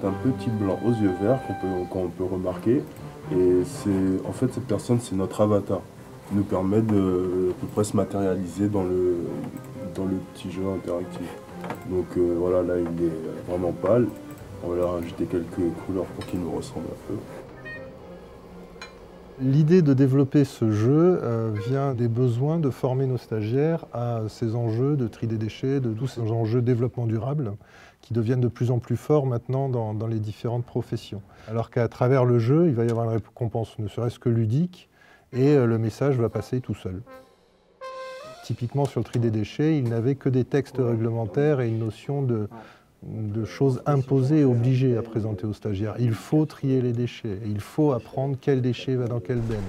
un petit blanc aux yeux verts qu'on peut remarquer. Et en fait, cette personne, c'est notre avatar. Il nous permet de à peu près se matérialiser dans le petit jeu interactif. Donc voilà, là, il est vraiment pâle. On va leur rajouter quelques couleurs pour qu'il nous ressemble un peu. L'idée de développer ce jeu vient des besoins de former nos stagiaires à ces enjeux de tri des déchets, de tous ces enjeux de développement durable qui deviennent de plus en plus forts maintenant dans les différentes professions. Alors qu'à travers le jeu, il va y avoir une récompense ne serait-ce que ludique et le message va passer tout seul. Typiquement sur le tri des déchets, il n'avait que des textes réglementaires et une notion de choses imposées et obligées à présenter aux stagiaires. Il faut trier les déchets, il faut apprendre quel déchet va dans quelle benne.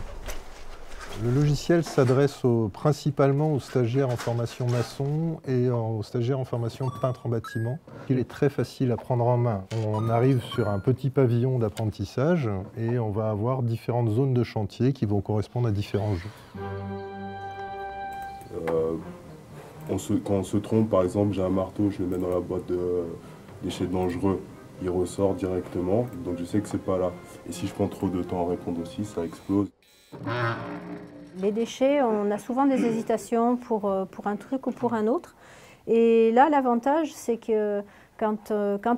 Le logiciel s'adresse principalement aux stagiaires en formation maçon et aux stagiaires en formation peintre en bâtiment. Il est très facile à prendre en main. On arrive sur un petit pavillon d'apprentissage et on va avoir différentes zones de chantier qui vont correspondre à différents jeux. Quand on se trompe, par exemple, j'ai un marteau, je le mets dans la boîte de déchets dangereux, il ressort directement, donc je sais que c'est pas là. Et si je prends trop de temps à répondre aussi, ça explose. Les déchets, on a souvent des hésitations pour un truc ou pour un autre. Et là, l'avantage, c'est que quand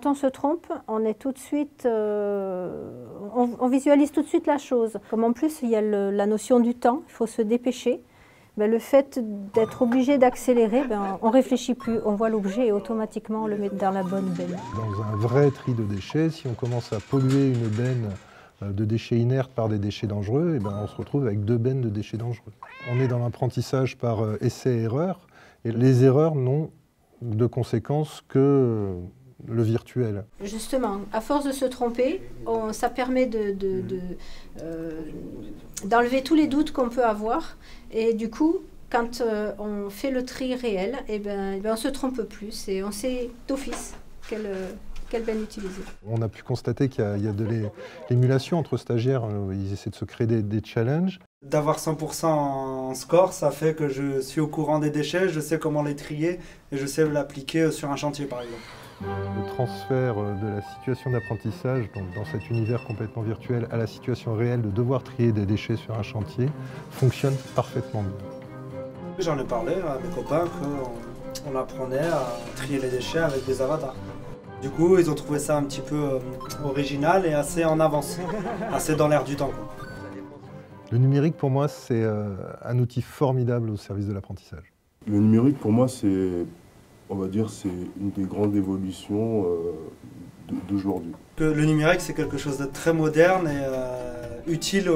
on se trompe, on est tout de suite, on visualise tout de suite la chose. Comme en plus, il y a la notion du temps, il faut se dépêcher. Ben, le fait d'être obligé d'accélérer, on ne réfléchit plus, on voit l'objet et automatiquement on le met dans la bonne benne. Dans un vrai tri de déchets, si on commence à polluer une benne de déchets inertes par des déchets dangereux, on se retrouve avec 2 bennes de déchets dangereux. On est dans l'apprentissage par essai-erreur, et les erreurs n'ont de conséquences que le virtuel. Justement, à force de se tromper, ça permet d'enlever tous les doutes qu'on peut avoir. Et du coup, quand on fait le tri réel, on ne se trompe plus et on sait d'office quelle benne utiliser. On a pu constater qu'il y a de l'émulation entre stagiaires. Ils essaient de se créer des challenges. D'avoir 100% en score, ça fait que je suis au courant des déchets, je sais comment les trier et je sais l'appliquer sur un chantier par exemple. Le transfert de la situation d'apprentissage, donc dans cet univers complètement virtuel, à la situation réelle de devoir trier des déchets sur un chantier, fonctionne parfaitement bien. J'en ai parlé à mes copains qu'on apprenait à trier les déchets avec des avatars. Du coup, ils ont trouvé ça un petit peu original et assez en avance, assez dans l'air du temps, quoi. Le numérique, pour moi, c'est un outil formidable au service de l'apprentissage. Le numérique, pour moi, on va dire, c'est une des grandes évolutions d'aujourd'hui. Le numérique, c'est quelque chose de très moderne et utile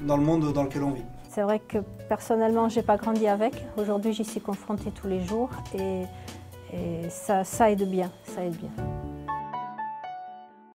dans le monde dans lequel on vit. C'est vrai que personnellement, je n'ai pas grandi avec. Aujourd'hui, j'y suis confrontée tous les jours et ça aide bien, ça aide bien.